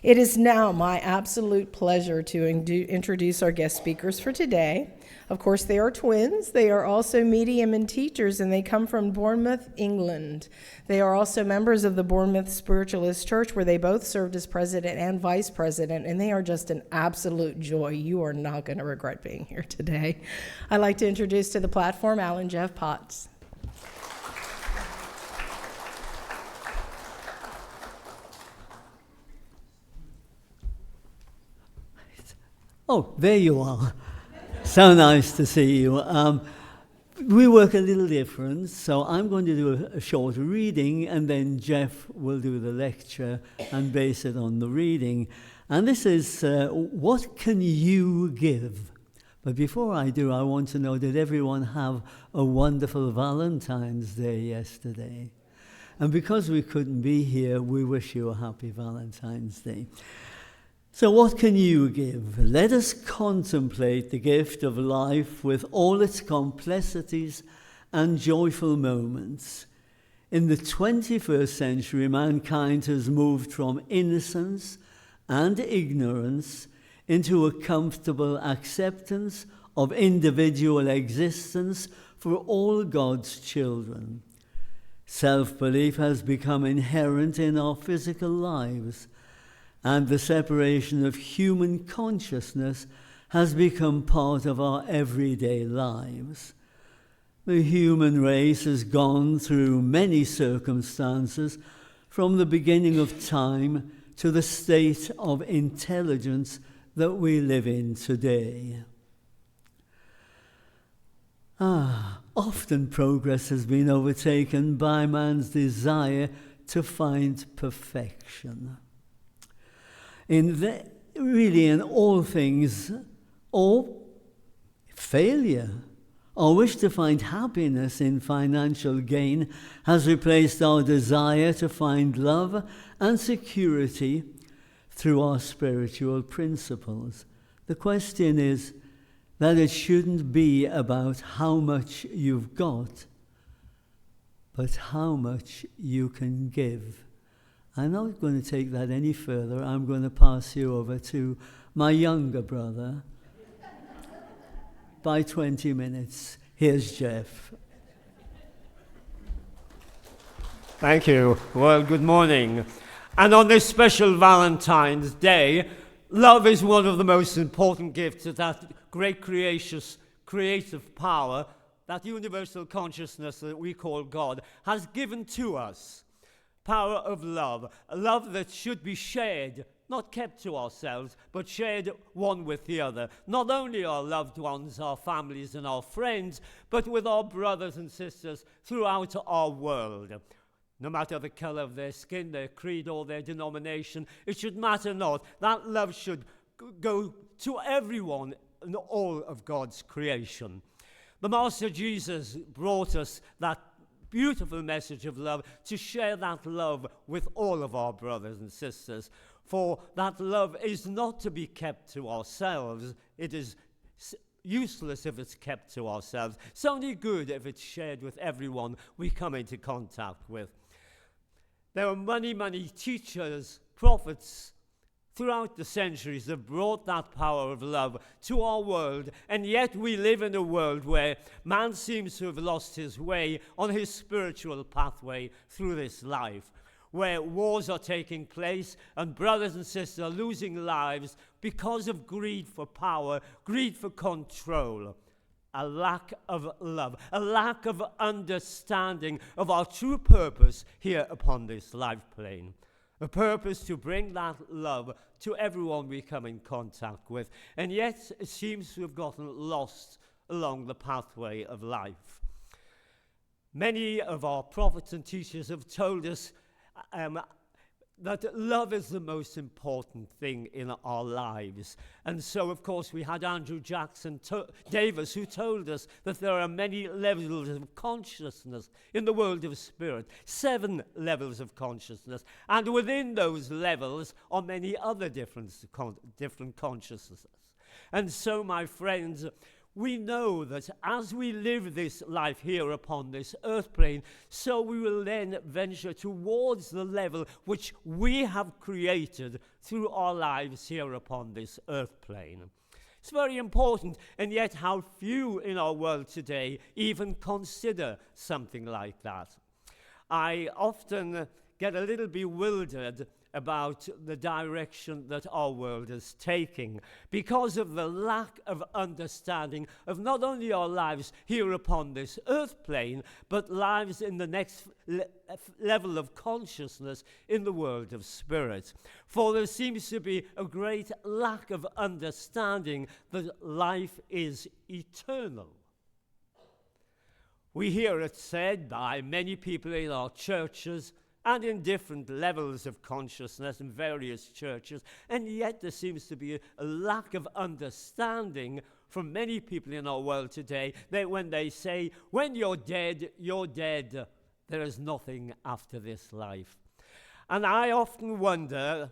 It is now my absolute pleasure to introduce our guest speakers for today. Of course, they are twins. They are also medium and teachers, and they come from Bournemouth, England. They are also members of the Bournemouth Spiritualist Church, where they both served as president and vice president, and they are just an absolute joy. You are not going to regret being here today. I'd like to introduce to the platform Al Geoff Potts. Oh, there you are. So nice to see you. We work a little different, so I'm going to do a short reading, and then Geoff will do the lecture and base it on the reading. And this is, what can you give? But before I do, I want to know, did everyone have a wonderful Valentine's Day yesterday? And because we couldn't be here, we wish you a happy Valentine's Day. So what can you give? Let us contemplate the gift of life with all its complexities and joyful moments. In the 21st century, mankind has moved from innocence and ignorance into a comfortable acceptance of individual existence for all God's children. Self-belief has become inherent in our physical lives, and the separation of human consciousness has become part of our everyday lives. The human race has gone through many circumstances from the beginning of time to the state of intelligence that we live in today. Often progress has been overtaken by man's desire to find perfection. In all things, or failure, our wish to find happiness in financial gain has replaced our desire to find love and security through our spiritual principles. The question is that it shouldn't be about how much you've got, but how much you can give. I'm not going to take that any further. I'm going to pass you over to my younger brother by 20 minutes. Here's Geoff. Thank you. Well, good morning. And on this special Valentine's Day, love is one of the most important gifts that great creative power, that universal consciousness that we call God, has given to us. Power of love, a love that should be shared, not kept to ourselves, but shared one with the other. Not only our loved ones, our families and our friends, but with our brothers and sisters throughout our world. No matter the color of their skin, their creed or their denomination, it should matter not. That love should go to everyone in all of God's creation. The Master Jesus brought us that beautiful message of love, to share that love with all of our brothers and sisters. For that love is not to be kept to ourselves. It is useless if it's kept to ourselves. It's only good if it's shared with everyone we come into contact with. There are many teachers, prophets, throughout the centuries have brought that power of love to our world, and yet we live in a world where man seems to have lost his way on his spiritual pathway through this life, where wars are taking place and brothers and sisters are losing lives because of greed for power, greed for control, a lack of love, a lack of understanding of our true purpose here upon this life plane. A purpose to bring that love to everyone we come in contact with. And yet it seems to have gotten lost along the pathway of life. Many of our prophets and teachers have told us that love is the most important thing in our lives. And so, of course, we had Andrew Jackson Davis, who told us that there are many levels of consciousness in the world of spirit, 7 levels of consciousness. And within those levels are many other different consciousnesses. And so, my friends, we know that as we live this life here upon this earth plane, so we will then venture towards the level which we have created through our lives here upon this earth plane. It's very important, and yet how few in our world today even consider something like that. I often get a little bewildered about the direction that our world is taking because of the lack of understanding of not only our lives here upon this earth plane, but lives in the next level of consciousness in the world of spirit. For there seems to be a great lack of understanding that life is eternal. We hear it said by many people in our churches and in different levels of consciousness in various churches, and yet there seems to be a lack of understanding from many people in our world today that when they say, when you're dead, there is nothing after this life. And I often wonder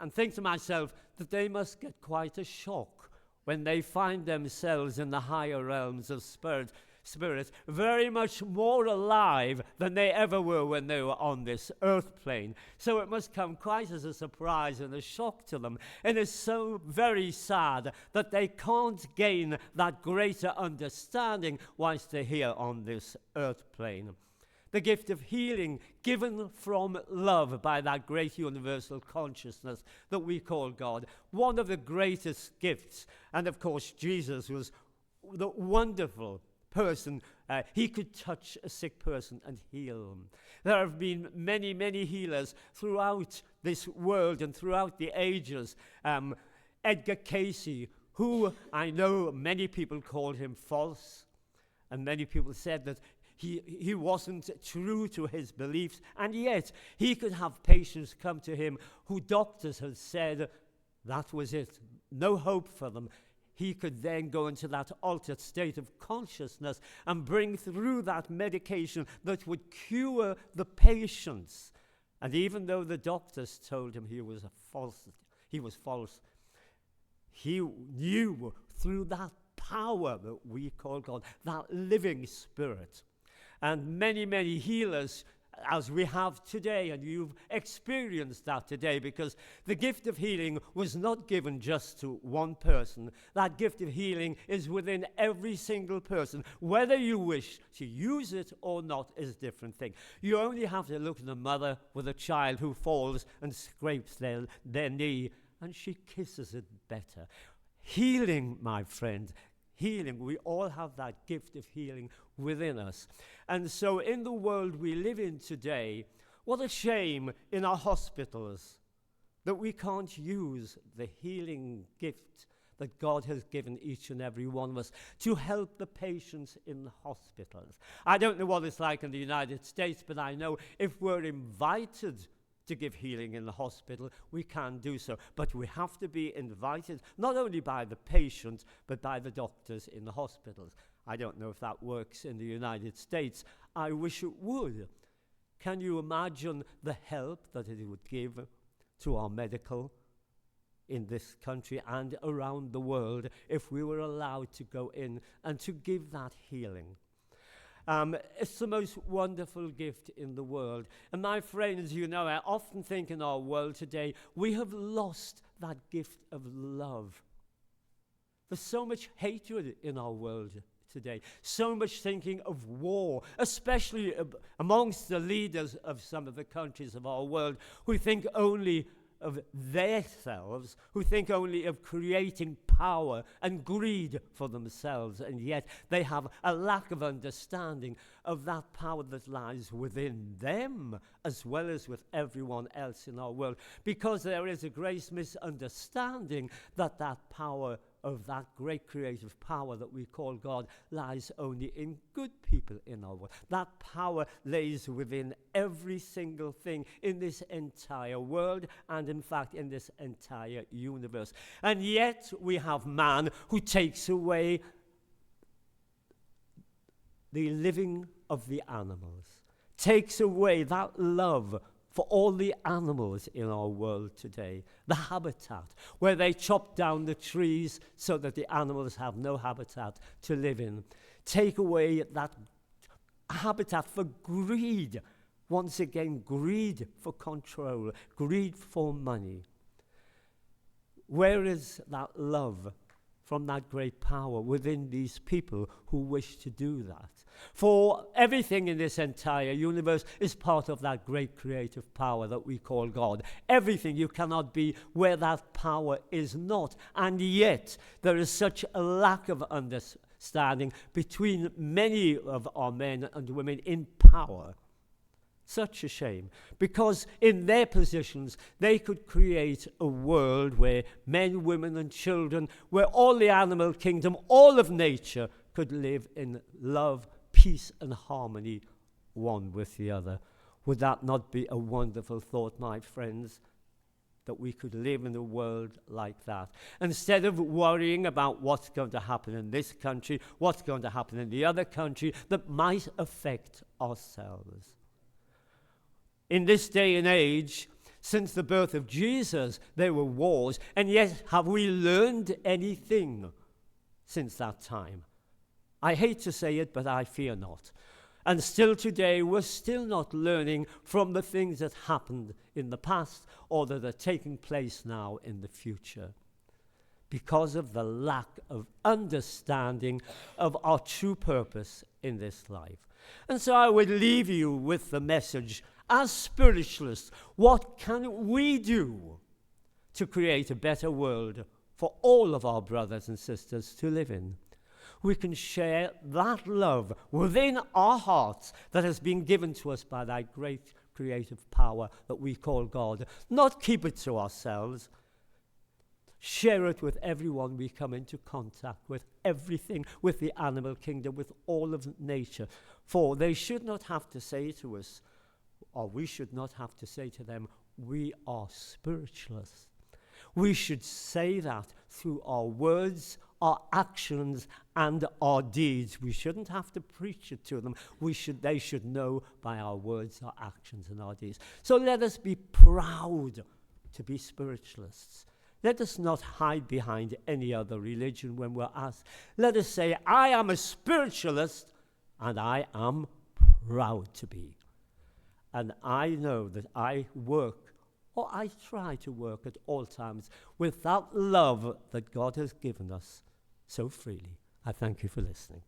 and think to myself that they must get quite a shock when they find themselves in the higher realms of spirit, very much more alive than they ever were when they were on this earth plane. So it must come quite as a surprise and a shock to them. And it's so very sad that they can't gain that greater understanding whilst they're here on this earth plane. The gift of healing given from love by that great universal consciousness that we call God. One of the greatest gifts. And of course, Jesus was the wonderful person. He could touch a sick person and heal them. There have been many, many healers throughout this world and throughout the ages. Edgar Cayce, who I know many people called him false, and many people said that he wasn't true to his beliefs, and yet he could have patients come to him who doctors had said that was it, no hope for them. He could then go into that altered state of consciousness and bring through that medication that would cure the patients. And even though the doctors told him he was false, he knew through that power that we call God, that living spirit. And many, many healers, as we have today, and you've experienced that today, because the gift of healing was not given just to one person. That gift of healing is within every single person. Whether you wish to use it or not is a different thing. You only have to look at a mother with a child who falls and scrapes their knee, and she kisses it better. Healing, my friend, healing. We all have that gift of healing within us. And so in the world we live in today, what a shame in our hospitals that we can't use the healing gift that God has given each and every one of us to help the patients in the hospitals. I don't know what it's like in the United States, but I know if we're invited to give healing in the hospital, we can do so. But we have to be invited, not only by the patient, but by the doctors in the hospitals. I don't know if that works in the United States. I wish it would. Can you imagine the help that it would give to our medical in this country and around the world if we were allowed to go in and to give that healing? It's the most wonderful gift in the world. And my friends, you know, I often think in our world today, we have lost that gift of love. There's so much hatred in our world today, so much thinking of war, especially amongst the leaders of some of the countries of our world who think only of themselves, who think only of creating power and greed for themselves, and yet they have a lack of understanding of that power that lies within them as well as with everyone else in our world, because there is a great misunderstanding that that power of that great creative power that we call God lies only in good people in our world. That power lays within every single thing in this entire world and in fact in this entire universe. And yet we have man who takes away the living of the animals, takes away that love for all the animals in our world today. The habitat, where they chop down the trees so that the animals have no habitat to live in. Take away that habitat for greed. Once again, greed for control, greed for money. Where is that love from that great power within these people who wish to do that? For everything in this entire universe is part of that great creative power that we call God. Everything, you cannot be where that power is not. And yet, there is such a lack of understanding between many of our men and women in power. Such a shame, because in their positions, they could create a world where men, women, and children, where all the animal kingdom, all of nature, could live in love, peace, and harmony, one with the other. Would that not be a wonderful thought, my friends, that we could live in a world like that? Instead of worrying about what's going to happen in this country, what's going to happen in the other country that might affect ourselves. In this day and age, since the birth of Jesus, there were wars, and yet have we learned anything since that time? I hate to say it, but I fear not. And still today, we're still not learning from the things that happened in the past or that are taking place now in the future, because of the lack of understanding of our true purpose in this life. And so I would leave you with the message, as spiritualists, what can we do to create a better world for all of our brothers and sisters to live in? We can share that love within our hearts that has been given to us by that great creative power that we call God. Not keep it to ourselves. Share it with everyone we come into contact with, everything, with the animal kingdom, with all of nature. For they should not have to say to us, or we should not have to say to them, we are spiritualists. We should say that through our words, our actions, and our deeds. We shouldn't have to preach it to them. They should know by our words, our actions, and our deeds. So let us be proud to be spiritualists. Let us not hide behind any other religion when we're asked. Let us say, I am a spiritualist, and I am proud to be. And I know that I work, or I try to work at all times, with that love that God has given us so freely. I thank you for listening.